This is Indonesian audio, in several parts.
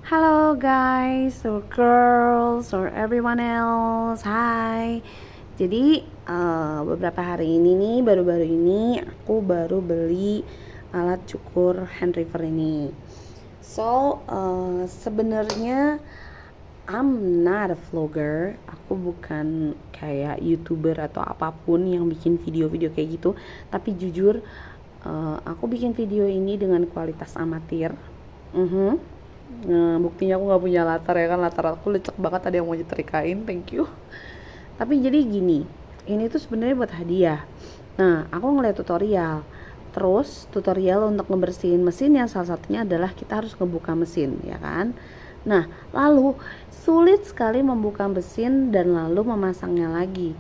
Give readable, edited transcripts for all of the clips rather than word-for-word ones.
Hello guys, or girls, or everyone else. Hai. Jadi beberapa hari ini nih, baru-baru ini aku baru beli alat cukur hand river ini. So sebenarnya I'm not a vlogger. Aku bukan kayak YouTuber atau apapun yang bikin video-video kayak gitu. Tapi jujur, aku bikin video ini dengan kualitas amatir. Nah, buktinya aku nggak punya latar ya kan, latar aku lecek banget, ada yang mau nyetrikain, thank you. Tapi jadi gini, ini tuh sebenarnya buat hadiah. Nah, aku ngeliat tutorial. Terus tutorial untuk ngebersihin mesin yang salah satunya adalah kita harus ngebuka mesin, ya kan? Nah, lalu sulit sekali membuka mesin dan lalu memasangnya lagi.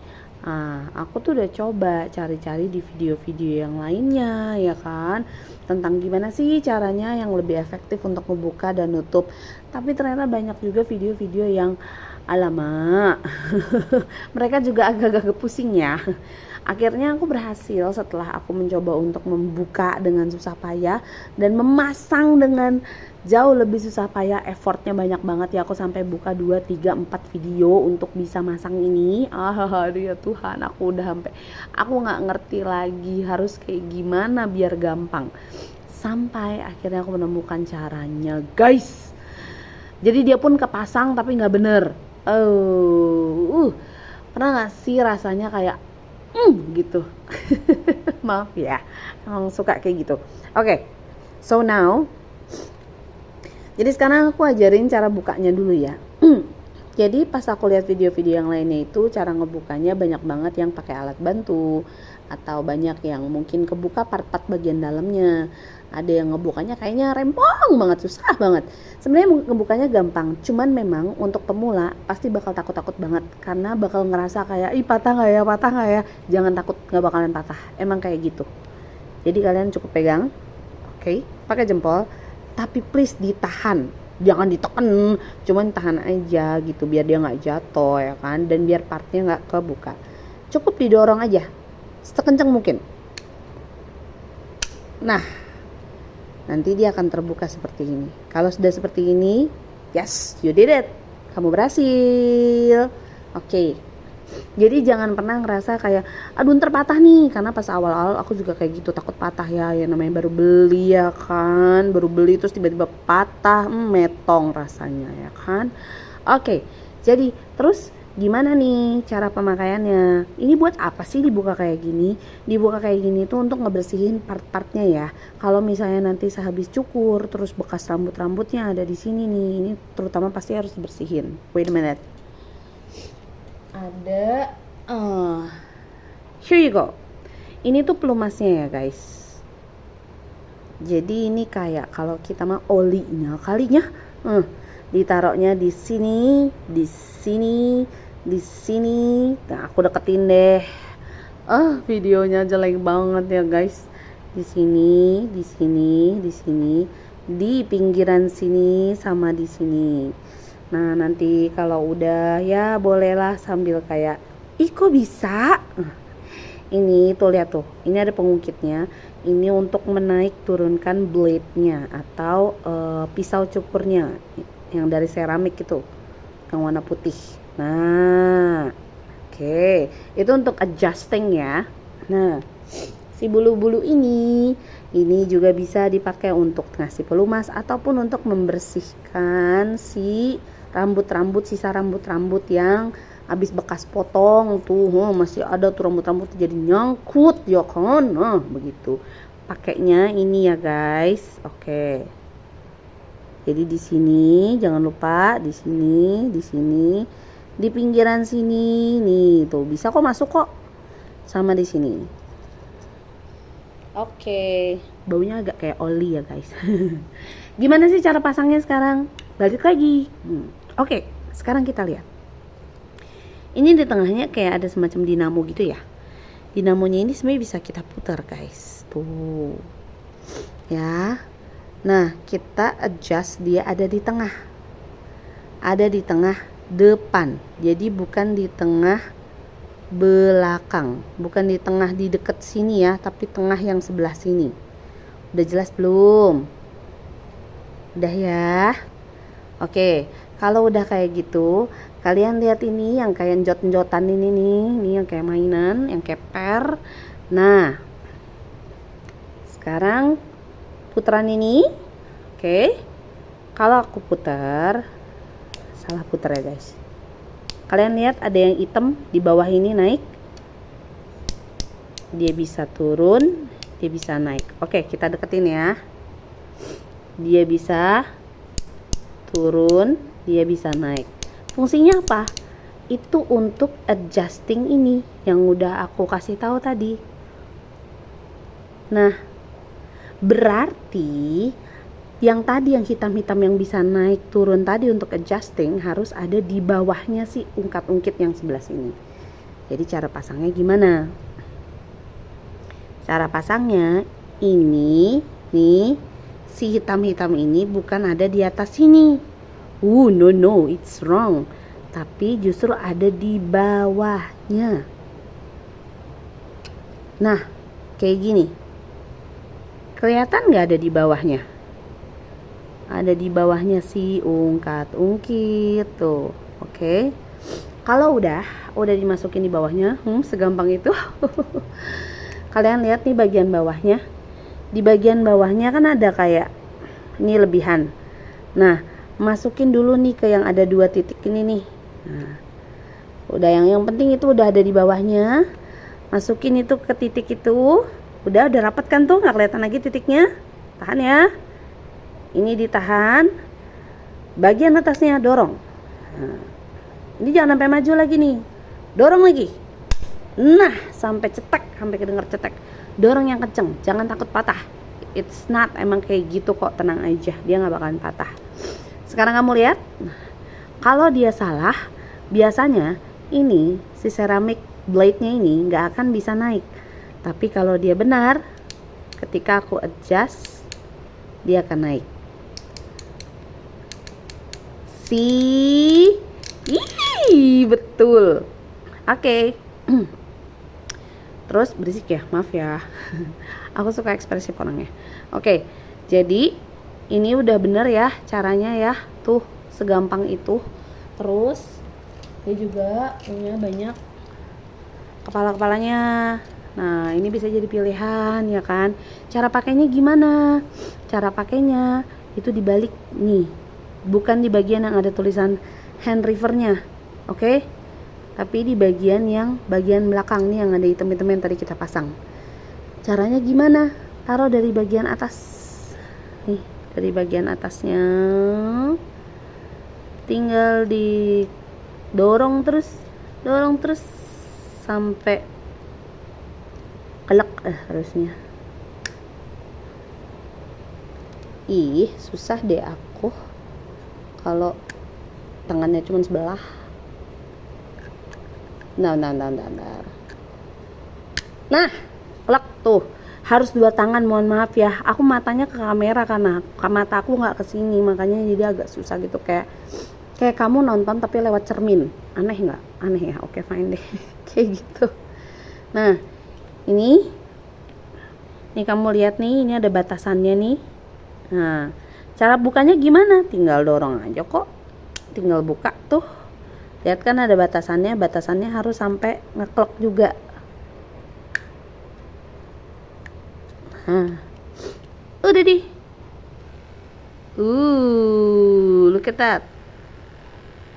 Nah, aku tuh udah coba cari-cari di video-video yang lainnya, ya kan, tentang gimana sih caranya yang lebih efektif untuk membuka dan nutup. Tapi ternyata banyak juga video-video yang alamak, mereka juga agak-agak pusing ya. Akhirnya aku berhasil setelah aku mencoba untuk membuka dengan susah payah dan memasang dengan jauh lebih susah payah, effortnya banyak banget ya, aku sampai buka 2, 3, 4 video untuk bisa masang ini. Aduh ya Tuhan, aku udah sampai aku nggak ngerti lagi harus kayak gimana biar gampang. Sampai akhirnya aku menemukan caranya, guys. Jadi dia pun kepasang tapi nggak bener. Pernah nggak sih rasanya kayak gitu. Maaf ya, emang suka kayak gitu. Oke, so now, jadi sekarang aku ajarin cara bukanya dulu ya. Jadi pas aku lihat video-video yang lainnya itu cara ngebukanya banyak banget yang pakai alat bantu, atau banyak yang mungkin kebuka part-part bagian dalamnya. Ada yang ngebukanya kayaknya rempong banget, susah banget. Sebenarnya ngebukanya gampang, cuman memang untuk pemula pasti bakal takut-takut banget karena bakal ngerasa kayak patah nggak ya, patah nggak ya. Jangan takut, nggak bakalan patah. Emang kayak gitu. Jadi kalian cukup pegang, oke, pakai jempol, tapi please ditahan. Jangan ditekan, cuman tahan aja gitu biar dia nggak jatuh ya kan, dan biar partnya nggak kebuka. Cukup didorong aja sekencang mungkin. Nah, nanti dia akan terbuka seperti ini. Kalau sudah seperti ini, yes, you did it, kamu berhasil. Oke. Jadi jangan pernah ngerasa kayak aduh ntar patah nih, karena pas awal-awal aku juga kayak gitu, takut patah ya namanya baru beli ya kan, baru beli terus tiba-tiba patah, metong rasanya ya kan. Oke, jadi terus gimana nih cara pemakaiannya? Ini buat apa sih dibuka kayak gini? Dibuka kayak gini tuh untuk ngebersihin part-partnya ya. Kalau misalnya nanti sehabis cukur terus bekas rambut-rambutnya ada di sini nih, ini terutama pasti harus dibersihin. Wait a minute. Ada here you go. Ini tuh pelumasnya ya guys. Jadi ini kayak kalau kita mah olinya kalinya, ditaruhnya di sini, di sini, di sini. Nah, aku deketin deh. Videonya jelek banget ya guys. Di sini, di sini, di sini, di pinggiran sini sama di sini. Nah, nanti kalau udah ya bolehlah sambil kayak kok bisa? Ini tuh lihat tuh, ini ada pengungkitnya. Ini untuk menaik turunkan blade-nya atau pisau cukurnya yang dari seramik itu, yang warna putih. Nah, oke, itu untuk adjusting ya. Nah, si bulu-bulu ini juga bisa dipakai untuk ngasih pelumas ataupun untuk membersihkan si rambut-rambut, sisa rambut-rambut yang habis bekas potong tuh, masih ada tuh rambut-rambut jadi nyangkut ya kan. Nah, begitu. Pakainya ini ya guys. Oke. Jadi di sini jangan lupa, di sini, di sini, di pinggiran sini nih tuh bisa kok masuk kok. Sama di sini. Oke, baunya agak kayak oli ya guys. Gimana sih cara pasangnya sekarang? Balik lagi. Oke, sekarang kita lihat. Ini di tengahnya kayak ada semacam dinamo gitu ya. Dinamonya ini sebenarnya bisa kita putar guys. Tuh. Ya. Nah, kita adjust dia ada di tengah. Ada di tengah depan. Jadi bukan di tengah belakang, bukan di tengah di deket sini ya, tapi tengah yang sebelah sini. Udah jelas belum? Udah ya. Oke, kalau udah kayak gitu, kalian lihat ini yang kayak jot-jotan ini nih, ini yang kayak mainan, yang kayak per. Nah, sekarang putaran ini, oke. Kalau aku putar, salah putar ya guys. Kalian lihat ada yang hitam di bawah ini naik. Dia bisa turun, dia bisa naik. Oke, kita deketin ya. Dia bisa turun, dia bisa naik. Fungsinya apa? Itu untuk adjusting ini yang udah aku kasih tahu tadi. Nah, berarti yang tadi yang hitam-hitam yang bisa naik turun tadi untuk adjusting harus ada di bawahnya si ungkat-ungkit yang sebelah sini. Jadi cara pasangnya gimana? Cara pasangnya ini nih, si hitam-hitam ini bukan ada di atas sini. No, it's wrong. Tapi justru ada di bawahnya. Nah, kayak gini. Kelihatan nggak ada di bawahnya? Ada di bawahnya si ungkat-ungkit tuh. Oke. Kalau udah dimasukin di bawahnya, segampang itu. Kalian lihat nih bagian bawahnya. Di bagian bawahnya kan ada kayak ini lebihan. Nah, masukin dulu nih ke yang ada 2 titik ini nih. Nah, udah yang penting itu udah ada di bawahnya. Masukin itu ke titik itu. Udah rapat kan tuh, nggak kelihatan lagi titiknya. Tahan ya. Ini ditahan. Bagian atasnya dorong. Nah, ini jangan sampai maju lagi nih. Dorong lagi. Nah, sampai cetek, sampai kedengar cetek. Dorong yang kenceng, jangan takut patah. It's not, emang kayak gitu kok, tenang aja. Dia nggak bakalan patah. Sekarang kamu lihat. Kalau dia salah, biasanya ini si ceramic blade-nya ini nggak akan bisa naik. Tapi kalau dia benar, ketika aku adjust, dia akan naik. Betul. Oke. Terus berisik ya, maaf ya. Aku suka ekspresif orangnya. Oke, jadi ini udah bener ya caranya ya. Tuh, segampang itu. Terus dia juga punya banyak kepala-kepalanya. Nah, ini bisa jadi pilihan ya kan. Cara pakainya gimana? Cara pakainya itu dibalik nih. Bukan di bagian yang ada tulisan hand rivernya. Oke? Tapi di bagian belakang nih yang ada item-item yang tadi kita pasang. Caranya gimana? Taruh dari bagian atas. Nih, dari bagian atasnya. Tinggal didorong terus sampai kelek harusnya. Susah deh aku kalau tangannya cuma sebelah. Nah, kelak tuh. Harus 2 tangan, mohon maaf ya. Aku matanya ke kamera karena mata aku nggak kesini, makanya jadi agak susah gitu. Kayak kamu nonton tapi lewat cermin. Aneh nggak? Aneh ya? Oke, fine deh. Kayak gitu. Nah, ini kamu lihat nih, ini ada batasannya nih. Nah, cara bukanya gimana? Tinggal dorong aja kok. Tinggal buka tuh. Lihat kan ada batasannya harus sampai ngeklok juga. Nah, udah deh. Look at that.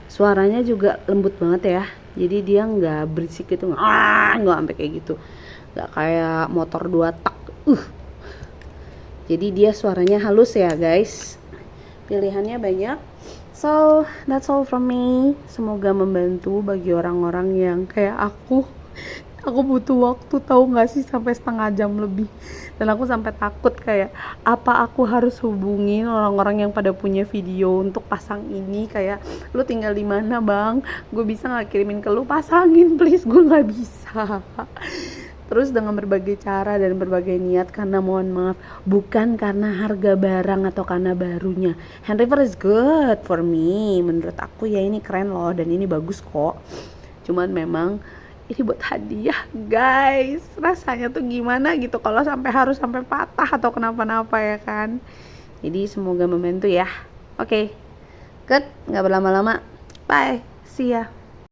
Suaranya juga lembut banget ya. Jadi dia nggak berisik gitu, nggak sampai kayak gitu. Nggak kayak motor 2 tak. Jadi dia suaranya halus ya guys. Pilihannya banyak. So, that's all from me. Semoga membantu bagi orang-orang yang kayak aku. Aku butuh waktu, tahu gak sih, sampai setengah jam lebih. Dan aku sampai takut kayak, apa aku harus hubungin orang-orang yang pada punya video untuk pasang ini. Kayak, lu tinggal di mana bang? Gue bisa gak kirimin ke lu? Pasangin please, gue gak bisa. Terus dengan berbagai cara dan berbagai niat, karena mohon maaf, bukan karena harga barang atau karena barunya. Hand river is good for me. Menurut aku ya ini keren loh dan ini bagus kok. Cuman memang ini buat hadiah guys. Rasanya tuh gimana gitu kalau harus sampai patah atau kenapa-napa ya kan. Jadi semoga membantu ya. Oke. deket, nggak berlama-lama. Bye, see ya.